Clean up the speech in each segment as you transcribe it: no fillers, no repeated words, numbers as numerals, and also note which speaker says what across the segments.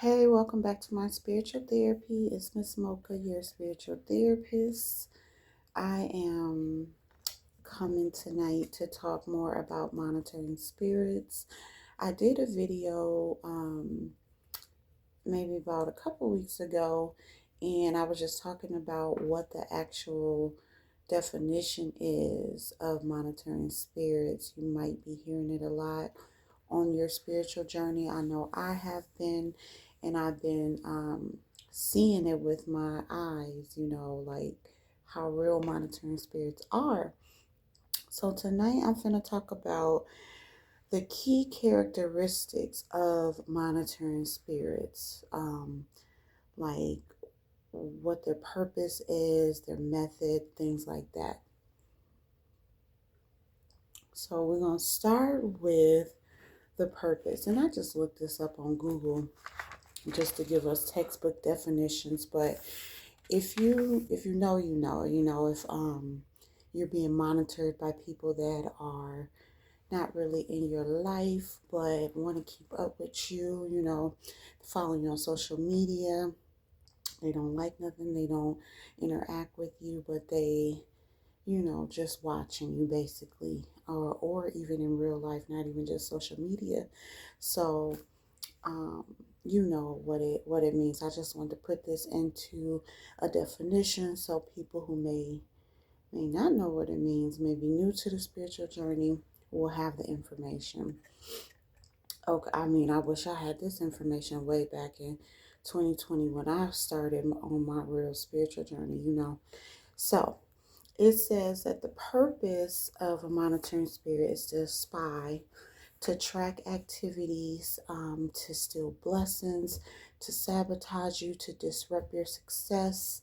Speaker 1: Hey, welcome back to my spiritual therapy. It's Miss Mocha, your spiritual therapist. I am coming tonight to talk more about monitoring spirits. I did a video maybe about a couple weeks ago, and I was just talking about what the actual definition is of monitoring spirits. You might be hearing it a lot on your spiritual journey. I know I have been, and I've been seeing it with my eyes, like how real monitoring spirits are. So tonight I'm going to talk about the key characteristics of monitoring spirits, like what their purpose is, their method, things like that. So we're going to start with the purpose. And I just looked this up on Google just to give us textbook definitions, but if you know, if you're being monitored by people that are not really in your life but want to keep up with you, follow you on social media. They don't like nothing, they don't interact with you, but they just watching you basically, or even in real life, not even just social media. So um, you know what it means. I just wanted to put this into a definition so people who may not know what it means, may be new to the spiritual journey, will have the information. Okay, I mean, I wish I had this information way back in 2020 when I started on my real spiritual journey. So it says that the purpose of a monitoring spirit is to spy, to track activities, to steal blessings, to sabotage you, to disrupt your success,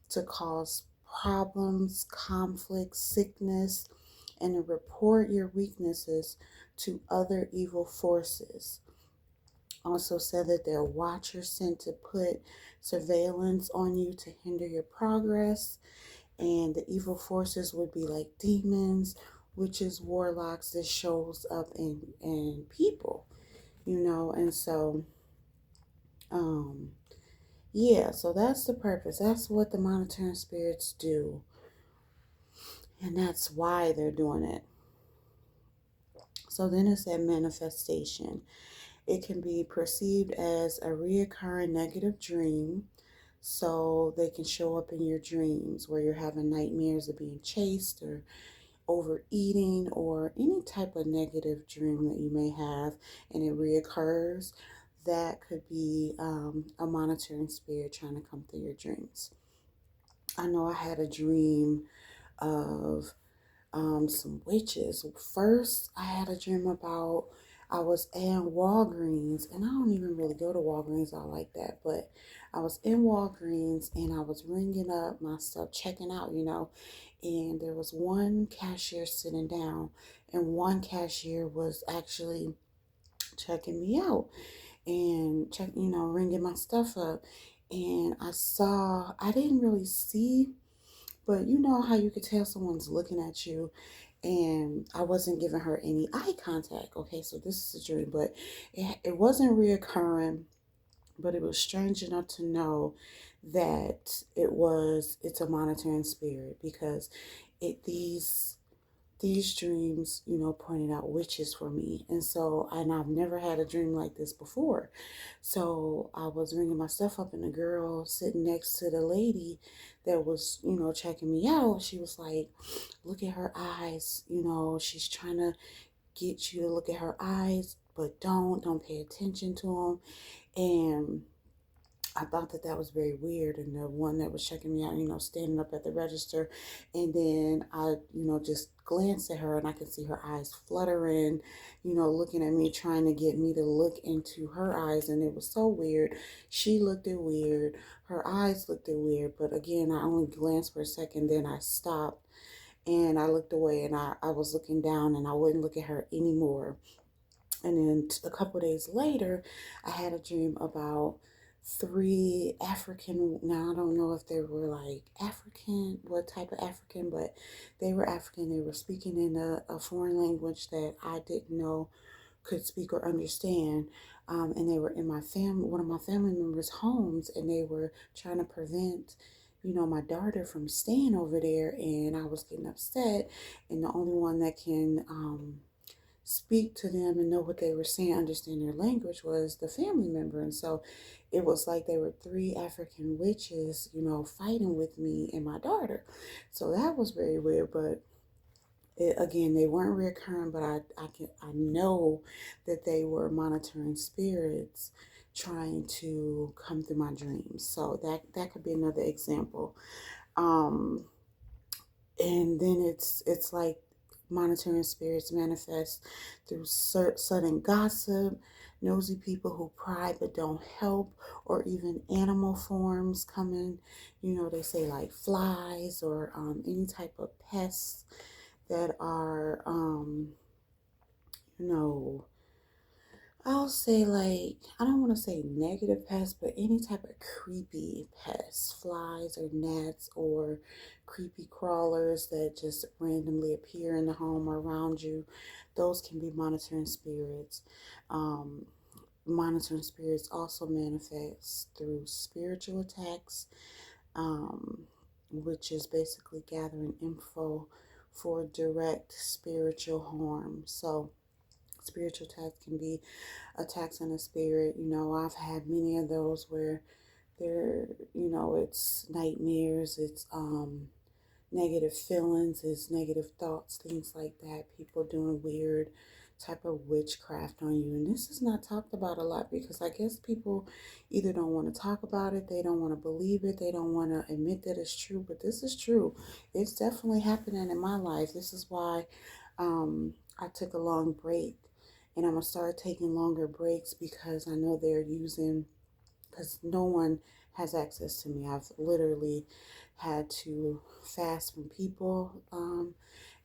Speaker 1: to cause problems, conflict, sickness, and to report your weaknesses to other evil forces. Also said that they're watchers sent to put surveillance on you to hinder your progress. And the evil forces would be like demons, witches, warlocks that shows up in people, and so um yeah, so that's the purpose. That's what the monitoring spirits do, and that's why they're doing it. So then it said manifestation. It can be perceived as a reoccurring negative dream. So they can show up in your dreams where you're having nightmares of being chased or overeating or any type of negative dream that you may have, and it reoccurs. That could be a monitoring spirit trying to come through your dreams. I know I had a dream of some witches. First, I had a dream about I was in Walgreens, and I don't even really go to Walgreens all like that, but I was in Walgreens and I was ringing up my stuff, checking out, and there was one cashier sitting down, and one cashier was actually checking me out and ringing my stuff up. And I didn't really see, but you know how you could tell someone's looking at you, and I wasn't giving her any eye contact. Okay, so this is a dream, but it wasn't reoccurring, but it was strange enough to know that it's a monitoring spirit because it these dreams, pointed out witches for me. And I've never had a dream like this before. So I was ringing my stuff up, and the girl sitting next to the lady that was, checking me out, she was like, look at her eyes. She's trying to get you to look at her eyes, but don't pay attention to them. And I thought that was very weird. And the one that was checking me out, standing up at the register, and then I, just glanced at her and I could see her eyes fluttering, looking at me, trying to get me to look into her eyes. And it was so weird. She looked it weird. Her eyes looked it weird. But again, I only glanced for a second. Then I stopped and I looked away, and I was looking down, and I wouldn't look at her anymore. And then a couple days later, I had a dream about three African. Now, I don't know if they were like African, what type of African, but they were African. They were speaking in a foreign language that I didn't know could speak or understand. and they were in one of my family members' homes, and they were trying to prevent, my daughter from staying over there, and I was getting upset, and the only one that can speak to them and know what they were saying, understand their language, was the family member. And so it was like they were three African witches, fighting with me and my daughter. So that was very weird, but again, they weren't reoccurring, but I know that they were monitoring spirits trying to come through my dreams. So that could be another example. Um, and then it's like monitoring spirits manifest through sudden gossip, nosy people who pry but don't help, or even animal forms coming. They say like flies or any type of pests that are, you know, I'll say like, I don't want to say negative pests, but any type of creepy pests, flies or gnats or creepy crawlers that just randomly appear in the home or around you, those can be monitoring spirits. Um, Monitoring spirits also manifests through spiritual attacks, um, which is basically gathering info for direct spiritual harm. So, spiritual attacks can be attacks on the spirit. I've had many of those where it's nightmares, it's negative feelings, it's negative thoughts, things like that. People doing weird type of witchcraft on you. And this is not talked about a lot because I guess people either don't want to talk about it, they don't want to believe it, they don't want to admit that it's true. But this is true. It's definitely happening in my life. This is why I took a long break. And I'm going to start taking longer breaks because I know they're using, because no one has access to me. I've literally had to fast from people.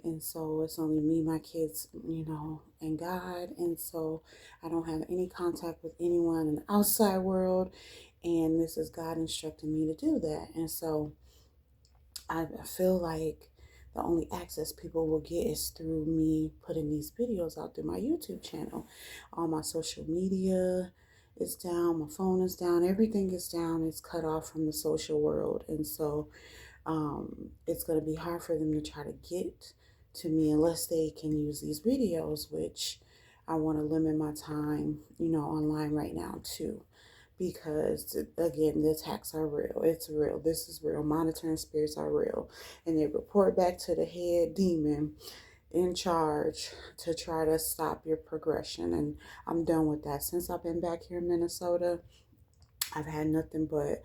Speaker 1: And so it's only me, my kids, and God. And so I don't have any contact with anyone in the outside world. And this is God instructing me to do that. And so I feel like the only access people will get is through me putting these videos out through my YouTube channel. All my social media is down, my phone is down, everything is down. It's cut off from the social world. And so it's going to be hard for them to try to get to me unless they can use these videos, which I want to limit my time, online right now too. Because again, the attacks are real. It's real. This is real. Monitoring spirits are real. And they report back to the head demon in charge to try to stop your progression. And I'm done with that. Since I've been back here in Minnesota, I've had nothing but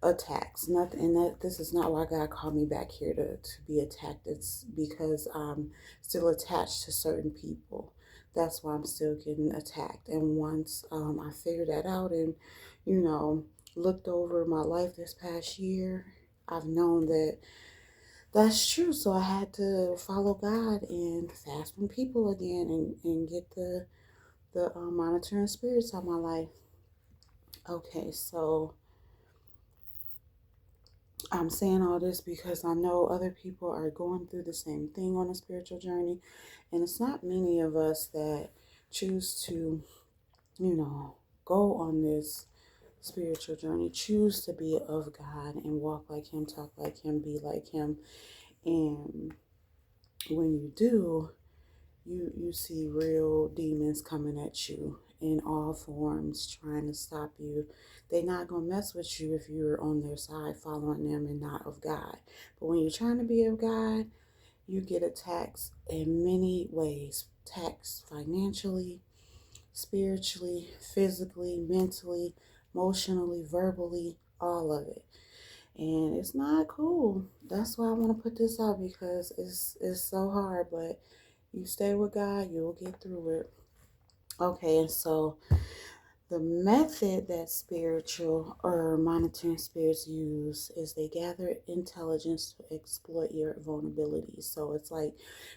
Speaker 1: attacks. Nothing, and that this is not why God called me back here to be attacked. It's because I'm still attached to certain people. That's why I'm still getting attacked. And once I figured that out and, you know, looked over my life this past year, I've known that that's true. So I had to follow God and fast from people again and get the monitoring spirits out my life. Okay, so I'm saying all this because I know other people are going through the same thing on a spiritual journey. And it's not many of us that choose to, you know, go on this spiritual journey, choose to be of God and walk like Him, talk like Him, be like Him. And when you do, you see real demons coming at you in all forms trying to stop you. They're not going to mess with you if you're on their side following them and not of God. But when you're trying to be of God, you get attacks in many ways. Attacks financially, spiritually, physically, mentally, emotionally, verbally, all of it. And it's not cool. That's why I want to put this out because it's so hard, but you stay with God, you'll get through it. Okay, and so the method that spiritual or monitoring spirits use is they gather intelligence to exploit your vulnerabilities. So it's like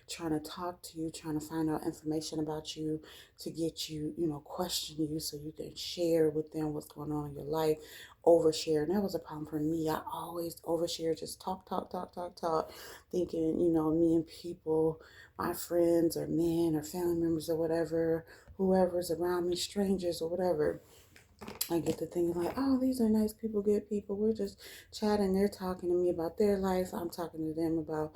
Speaker 1: trying to talk to you, trying to find out information about you to get you, question you so you can share with them what's going on in your life, overshare. And that was a problem for me. I always overshare, just talk, talk, talk, talk, talk, thinking, me and people, my friends or men or family members or whatever, whoever's around me, strangers or whatever, I get to thinking like, oh, these are nice people, good people. We're just chatting. They're talking to me about their life. I'm talking to them about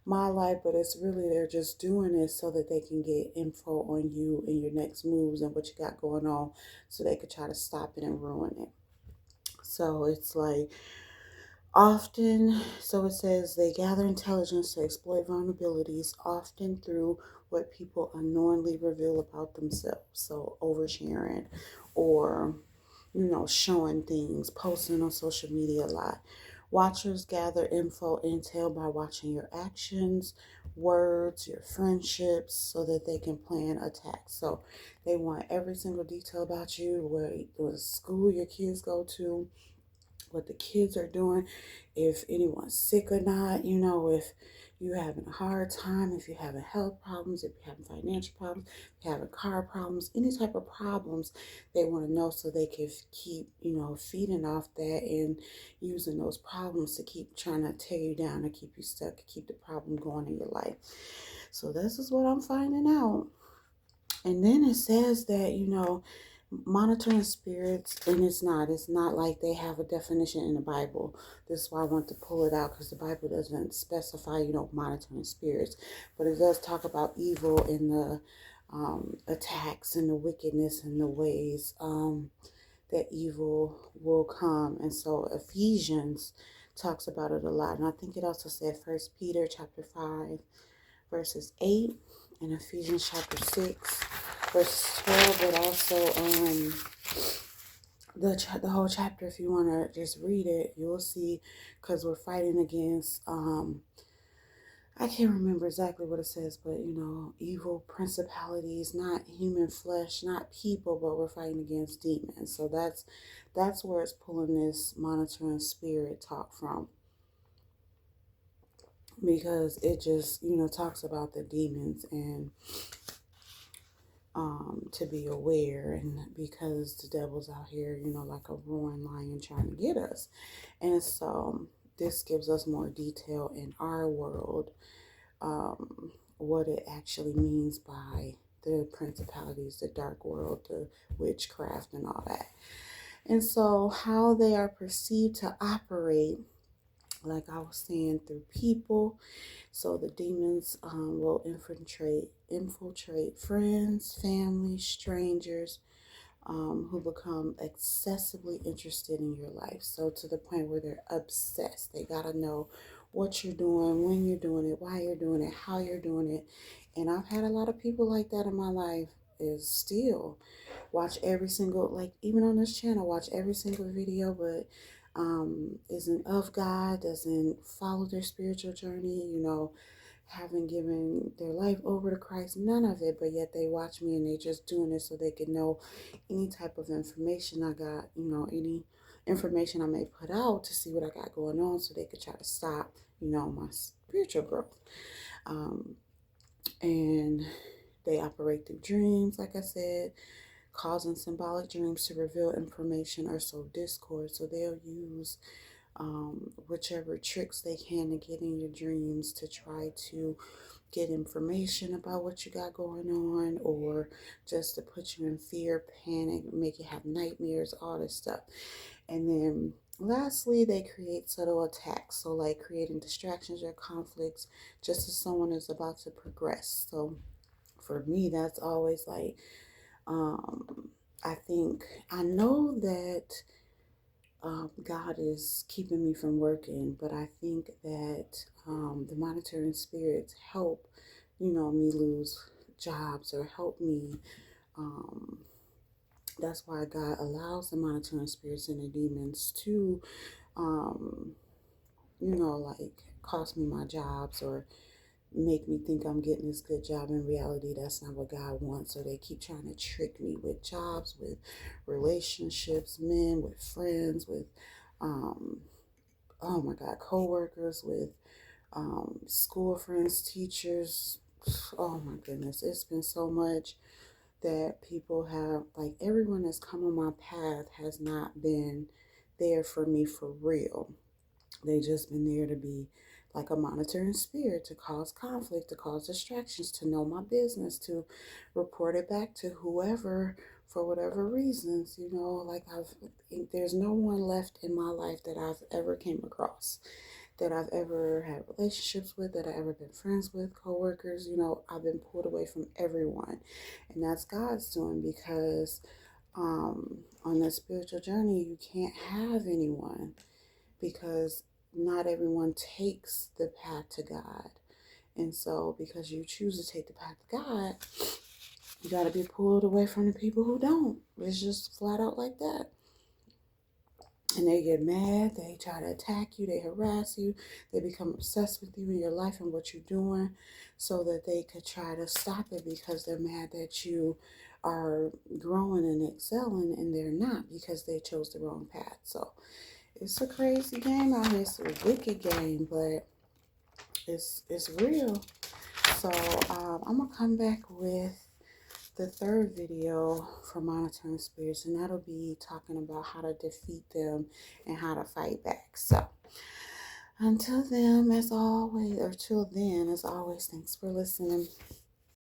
Speaker 1: my life, but it's really they're just doing this so that they can get info on you and your next moves and what you got going on, so they could try to stop it and ruin it. So it's like often, so it says they gather intelligence to exploit vulnerabilities, often through what people unknowingly reveal about themselves. So oversharing or, showing things, posting on social media a lot. Watchers gather info, intel by watching your actions, words, your friendships, so that they can plan attacks. So they want every single detail about you, where the school your kids go to, what the kids are doing, if anyone's sick or not, if you're having a hard time, if you're having health problems, if you're having financial problems, if you're having car problems, any type of problems, they want to know so they can keep, feeding off that and using those problems to keep trying to tear you down and keep you stuck, keep the problem going in your life. So this is what I'm finding out. And then it says that, monitoring spirits, and it's not like they have a definition in the Bible. This is why I want to pull it out, because the Bible doesn't specify, monitoring spirits, but it does talk about evil and the attacks and the wickedness and the ways that evil will come. And so Ephesians talks about it a lot, and I think it also said First Peter chapter 5 verses 8, and Ephesians chapter 6 verses 12, but also the whole chapter. If you want to just read it, you'll see, because we're fighting against I can't remember exactly what it says, but evil principalities, not human flesh, not people, but we're fighting against demons. So that's where it's pulling this monitoring spirit talk from, because it just talks about the demons and to be aware, and because the devil's out here, like a roaring lion trying to get us. And so this gives us more detail in our world, what it actually means by the principalities, the dark world, the witchcraft, and all that. And so how they are perceived to operate, like I was saying, through people. So the demons will infiltrate friends, family, strangers, who become excessively interested in your life. So to the point where they're obsessed. They gotta know what you're doing, when you're doing it, why you're doing it, how you're doing it. And I've had a lot of people like that in my life. Is still watch every single, like even on this channel, watch every single video, but isn't of God, doesn't follow their spiritual journey, haven't given their life over to Christ, none of it, but yet they watch me and they just doing it so they can know any type of information I got, any information I may put out to see what I got going on, so they could try to stop, my spiritual growth. And they operate through dreams, like I said, causing symbolic dreams to reveal information or sow discord. So they'll use whichever tricks they can to get in your dreams to try to get information about what you got going on, or just to put you in fear, panic, make you have nightmares, all this stuff. And then lastly, they create subtle attacks. So like creating distractions or conflicts just as someone is about to progress. So for me, that's always like, I think I know that God is keeping me from working, but I think that the monitoring spirits help, me lose jobs or help me. Um, that's why God allows the monitoring spirits and the demons to, um, like cost me my jobs or make me think I'm getting this good job. In reality, that's not what God wants. So they keep trying to trick me with jobs, with relationships, men, with friends, with, oh my God, co-workers, with school friends, teachers. Oh my goodness, it's been so much that people have, like everyone that's come on my path has not been there for me for real. They just been there to be like a monitoring spirit, to cause conflict, to cause distractions, to know my business, to report it back to whoever for whatever reasons. Like there's no one left in my life that I've ever came across, that I've ever had relationships with, that I've ever been friends with, coworkers. I've been pulled away from everyone. And that's God's doing, because on this spiritual journey, you can't have anyone, because not everyone takes the path to God. And so, because you choose to take the path to God, you got to be pulled away from the people who don't. It's just flat out like that. And they get mad, they try to attack you, they harass you, they become obsessed with you and your life and what you're doing, so that they could try to stop it, because they're mad that you are growing and excelling, and they're not, because they chose the wrong path. So it's a crazy game out here. It's a wicked game, but it's real. So I'm gonna come back with the third video for monitoring spirits, and that'll be talking about how to defeat them and how to fight back. So until then, as always, thanks for listening.